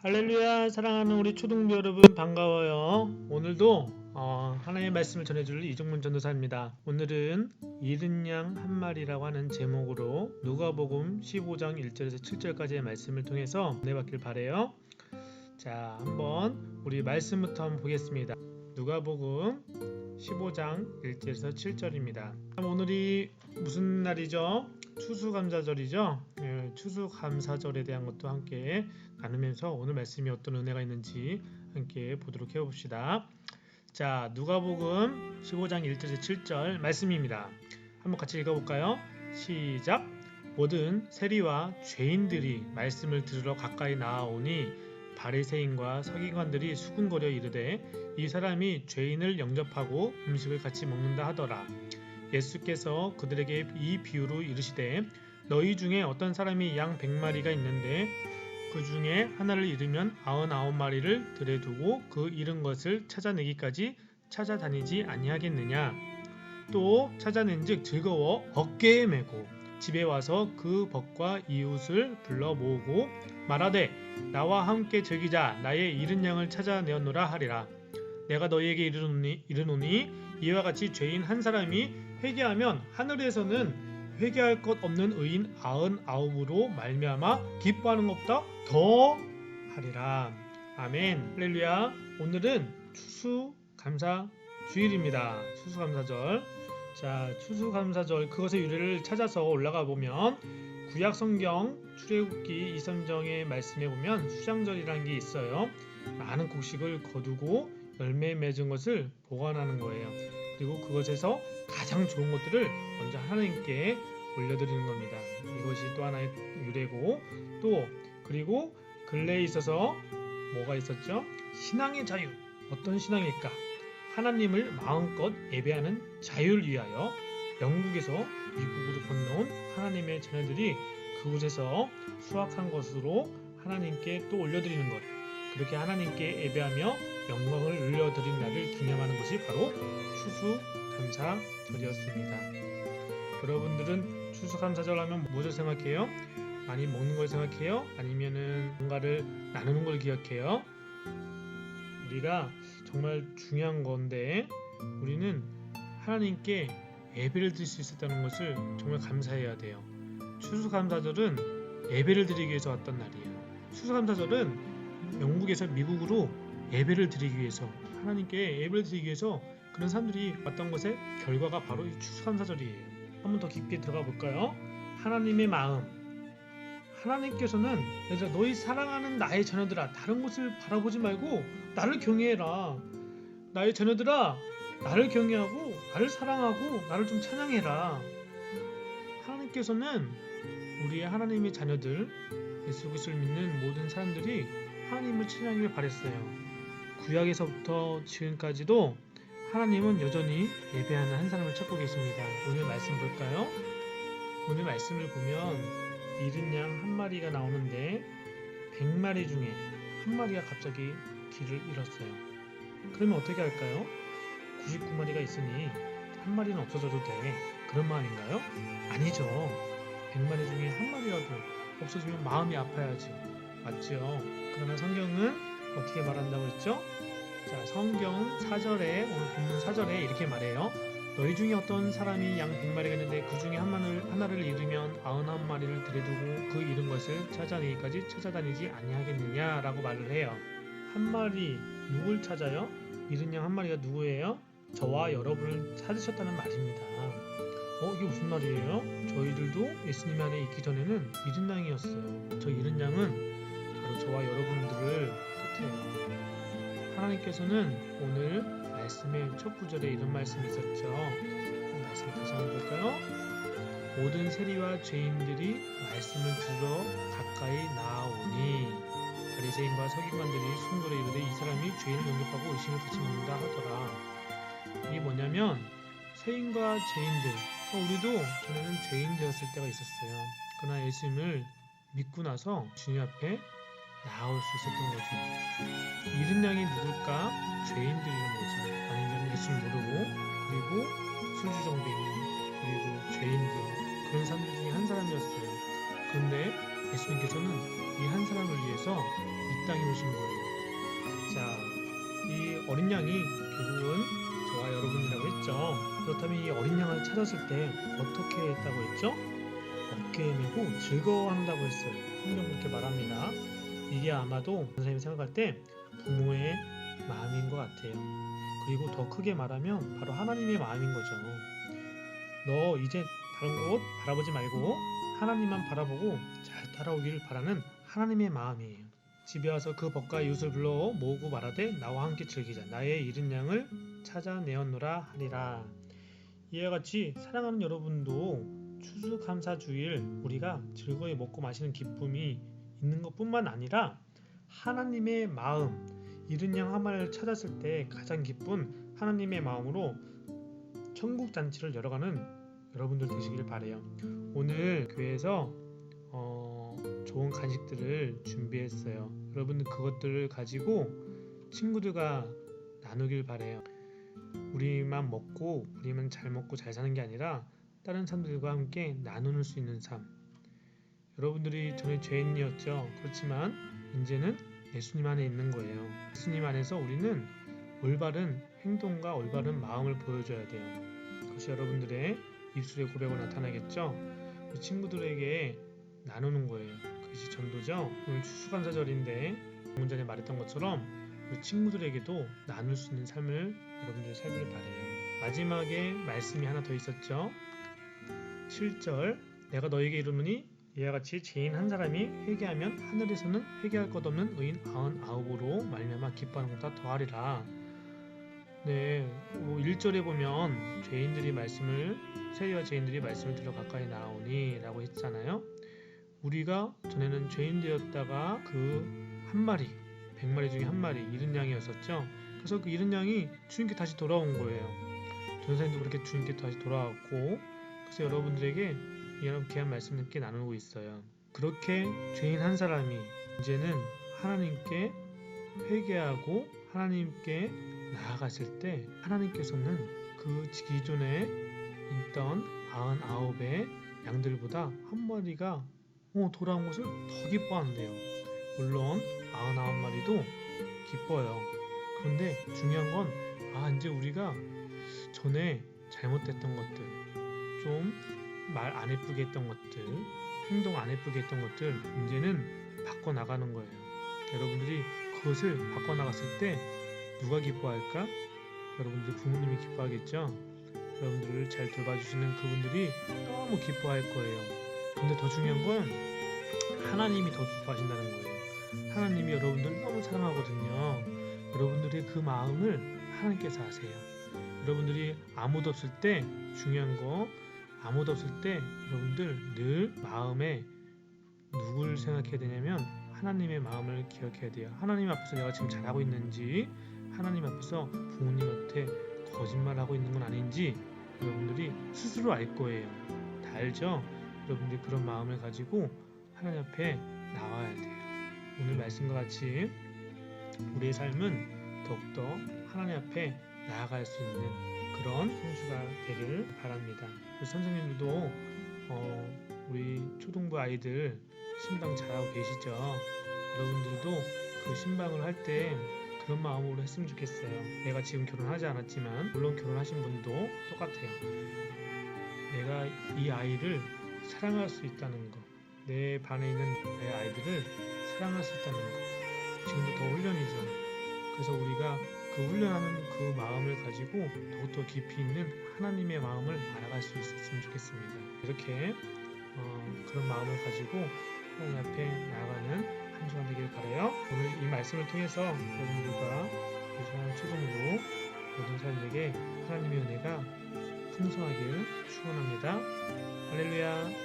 할렐루야. 사랑하는 우리 초등부 여러분 반가워요. 오늘도 하나님의 말씀을 전해줄 이종문 전도사입니다. 오늘은 잃은 양 한 마리라고 하는 제목으로 누가복음 15장 1절에서 7절까지의 말씀을 통해서 은혜받길 바래요. 자, 한번 우리 말씀부터 한번 보겠습니다. 누가복음 15장 1절에서 7절입니다. 오늘이 무슨 날이죠? 추수감사절이죠. 추수감사절에 대한 것도 함께 나누면서 오늘 말씀이 어떤 은혜가 있는지 함께 보도록 해봅시다. 자, 누가복음 15장 1절에서 7절 말씀입니다. 한번 같이 읽어볼까요? 시작! 모든 세리와 죄인들이 말씀을 들으러 가까이 나아오니 바리새인과 서기관들이 수군거려 이르되 이 사람이 죄인을 영접하고 음식을 같이 먹는다 하더라. 예수께서 그들에게 이 비유로 이르시되 너희 중에 어떤 사람이 양 100마리가 있는데 그 중에 하나를 잃으면 99마리를 들에 두고 그 잃은 것을 찾아내기까지 찾아다니지 아니하겠느냐. 또 찾아낸즉 즐거워 어깨에 메고 집에 와서 그 벗과 이웃을 불러 모으고 말하되 나와 함께 즐기자. 나의 잃은 양을 찾아내었노라 하리라. 내가 너희에게 이르노니 이와 같이 죄인 한 사람이 회개하면 하늘에서는 회개할 것 없는 의인 99으로 말미암아 기뻐하는 것보다 더 하리라. 아멘. 할렐루야. 오늘은 추수감사주일입니다. 추수감사절. 자, 추수감사절 그것의 유래를 찾아서 올라가 보면 구약성경 출애굽기 2~3장의 말씀에 보면 수장절이라는 게 있어요. 많은 곡식을 거두고 열매 맺은 것을 보관하는 거예요. 그리고 그것에서 가장 좋은 것들을 먼저 하나님께 올려드리는 겁니다. 이것이 또 하나의 유래고, 또 그리고 근래에 있어서 뭐가 있었죠? 신앙의 자유. 어떤 신앙일까? 하나님을 마음껏 예배하는 자유를 위하여 영국에서 미국으로 건너온 하나님의 자녀들이 그곳에서 수확한 것으로 하나님께 또 올려드리는 것. 그렇게 하나님께 예배하며 영광을 올려드린 날을 기념하는 것이 바로 추수감사절이었습니다. 여러분들은 추수감사절 하면 무엇을 생각해요? 많이 먹는 걸 생각해요? 아니면은 뭔가를 나누는 걸 기억해요? 우리가 정말 중요한 건데 우리는 하나님께 예배를 드릴 수 있었다는 것을 정말 감사해야 돼요. 추수감사절은 예배를 드리기 위해서 왔던 날이에요. 추수감사절은 영국에서 미국으로 예배를 드리기 위해서, 하나님께 예배를 드리기 위해서 그런 사람들이 왔던 것의 결과가 바로 이 추수감사절이에요. 한번 더 깊게 들어가 볼까요? 하나님의 마음. 하나님께서는 너희 사랑하는 나의 자녀들아, 다른 것을 바라보지 말고 나를 경외해라. 나의 자녀들아, 나를 경외하고 나를 사랑하고 나를 좀 찬양해라. 하나님께서는 우리의 하나님의 자녀들, 예수 그리스도를 믿는 모든 사람들이 하나님을 찬양하길 바랬어요. 구약에서부터 지금까지도 하나님은 여전히 예배하는 한 사람을 찾고 계십니다. 오늘 말씀 볼까요? 오늘 말씀을 보면 잃은 양 한 마리가 나오는데 100마리 중에 한 마리가 갑자기 길을 잃었어요. 그러면 어떻게 할까요? 99마리가 있으니 한 마리는 없어져도 돼. 그런 마음인가요? 아니죠. 100마리 중에 한 마리라도 없어지면 마음이 아파야지. 맞죠? 그러나 성경은 어떻게 말한다고 했죠? 자, 성경 4절에, 오늘 본문 4절에 이렇게 말해요. 너희 중에 어떤 사람이 양 100마리가 있는데 그 중에 하나를 잃으면 99마리를 들여두고 그 잃은 것을 찾아내기까지 찾아다니지 아니하겠느냐 라고 말을 해요. 한 마리, 누굴 찾아요? 잃은 양 한 마리가 누구예요? 저와 여러분을 찾으셨다는 말입니다. 이게 무슨 말이에요? 저희들도 예수님 안에 있기 전에는 잃은 양이었어요. 저 잃은 양은 바로 저와 여러분들을 뜻해요. 하나님께서는 오늘 말씀의 첫 구절에 이런 말씀이 있었죠. 말씀 다시 한번 볼까요? 모든 세리와 죄인들이 말씀을 들으러 가까이 나아오니 바리새인과 서기관들이 수군거려 이르되 이 사람이 죄인을 영접하고 의심을 같이 먹는다 하더라. 이게 뭐냐면 세인과 죄인들, 우리도 전에는 죄인되었을 때가 있었어요. 그러나 예수님을 믿고 나서 주님 앞에 나올 수 있었던 거죠. 잃은 양이 누굴까? 죄인들이는 거죠. 아니면 예수를 모르고, 그리고 술주정뱅이, 그리고 죄인들, 그런 사람들 중에 한 사람이었어요. 그런데 예수님께서는 이 한 사람을 위해서 이 땅에 오신 거예요. 자, 이 어린 양이 결국은 저와 여러분이라고 했죠. 그렇다면 이 어린 양을 찾았을 때 어떻게 했다고 했죠? 어깨에 메고 즐거워한다고 했어요. 성경 그렇게 말합니다. 이게 아마도 선생님이 생각할 때 부모의 마음인 것 같아요. 그리고 더 크게 말하면 바로 하나님의 마음인 거죠. 너 이제 다른 곳 바라보지 말고 하나님만 바라보고 잘 따라오기를 바라는 하나님의 마음이에요. 집에 와서 그 벗과 이웃을 불러 모으고 말하되 나와 함께 즐기자. 나의 잃은 양을 찾아내었노라 하리라. 이와 같이 사랑하는 여러분도 추수감사주일 우리가 즐거이 먹고 마시는 기쁨이 있는 것뿐만 아니라 하나님의 마음, 잃은 양 한 마리를 찾았을 때 가장 기쁜 하나님의 마음으로 천국 잔치를 열어가는 여러분들 되시길 바래요. 오늘 교회에서 좋은 간식들을 준비했어요. 여러분들 그것들을 가지고 친구들과 나누길 바래요. 우리만 먹고 우리만 잘 먹고 잘 사는 게 아니라 다른 사람들과 함께 나누는 수 있는 삶. 여러분들이 전에 죄인이었죠. 그렇지만 이제는 예수님 안에 있는 거예요. 예수님 안에서 우리는 올바른 행동과 올바른 마음을 보여줘야 돼요. 그것이 여러분들의 입술의 고백으로 나타나겠죠. 그 친구들에게 나누는 거예요. 그것이 전도죠. 오늘 추수감사절인데 방금 전에 말했던 것처럼 우리 친구들에게도 나눌 수 있는 삶을 여러분들이 살기를 바래요. 마지막에 말씀이 하나 더 있었죠. 7절 내가 너에게 이르노니 이와 같이 죄인 한 사람이 회개하면 하늘에서는 회개할 것 없는 의인 99으로 말미암아 기뻐하는 것보다 더하리라. 네, 1절에 보면 세리와 죄인들이 말씀을 들어 가까이 나오니 라고 했잖아요. 우리가 전에는 죄인 되었다가 그 한 마리 100마리 중에 한 마리 잃은 양이었었죠. 그래서 그 잃은 양이 주님께 다시 돌아온 거예요. 전사님도 그렇게 주님께 다시 돌아왔고, 그래서 여러분들에게 이런 귀한 말씀을 함께 나누고 있어요. 그렇게 죄인 한 사람이 이제는 하나님께 회개하고 하나님께 나아갔을 때 하나님께서는 그 기존에 있던 99의 양들보다 한 마리가 돌아온 것을 더 기뻐한대요. 물론 99마리도 기뻐요. 그런데 중요한 건 이제 우리가 전에 잘못됐던 것들, 좀 말 안 예쁘게 했던 것들, 행동 안 예쁘게 했던 것들 이제는 바꿔나가는 거예요. 여러분들이 그것을 바꿔나갔을 때 누가 기뻐할까? 여러분들 부모님이 기뻐하겠죠? 여러분들을 잘 돌봐주시는 그분들이 너무 기뻐할 거예요. 근데 더 중요한 건 하나님이 더 기뻐하신다는 거예요. 하나님이 여러분들을 너무 사랑하거든요. 여러분들의 그 마음을 하나님께서 아세요. 여러분들이 아무도 없을 때 중요한 거 아무도 없을 때 여러분들 늘 마음에 누구를 생각해야 되냐면 하나님의 마음을 기억해야 돼요. 하나님 앞에서 내가 지금 잘하고 있는지, 하나님 앞에서 부모님한테 거짓말하고 있는 건 아닌지 여러분들이 스스로 알 거예요. 다 알죠? 여러분들이 그런 마음을 가지고 하나님 앞에 나와야 돼요. 오늘 말씀과 같이 우리의 삶은 더욱더 하나님 앞에 나아갈 수 있는 그런 성수가 되기를 바랍니다. 선생님들도 우리 초등부 아이들 신방 잘하고 계시죠? 여러분들도 그 신방을 할 때 그런 마음으로 했으면 좋겠어요. 내가 지금 결혼하지 않았지만 물론 결혼하신 분도 똑같아요. 내가 이 아이를 사랑할 수 있다는 거, 내 반에 있는 내 아이들을 사랑할 수 있다는 거, 지금도 더 훈련이죠. 그래서 우리가 그 훈련하는 그 마음을 가지고 더욱더 깊이 있는 하나님의 마음을 알아갈 수 있었으면 좋겠습니다. 이렇게 그런 마음을 가지고 하나님 앞에 나아가는 한 주간 되길 바라요. 오늘 이 말씀을 통해서 여러분들과 유사한 초등부 모든 사람들에게 하나님의 은혜가 풍성하길 축원합니다. 할렐루야.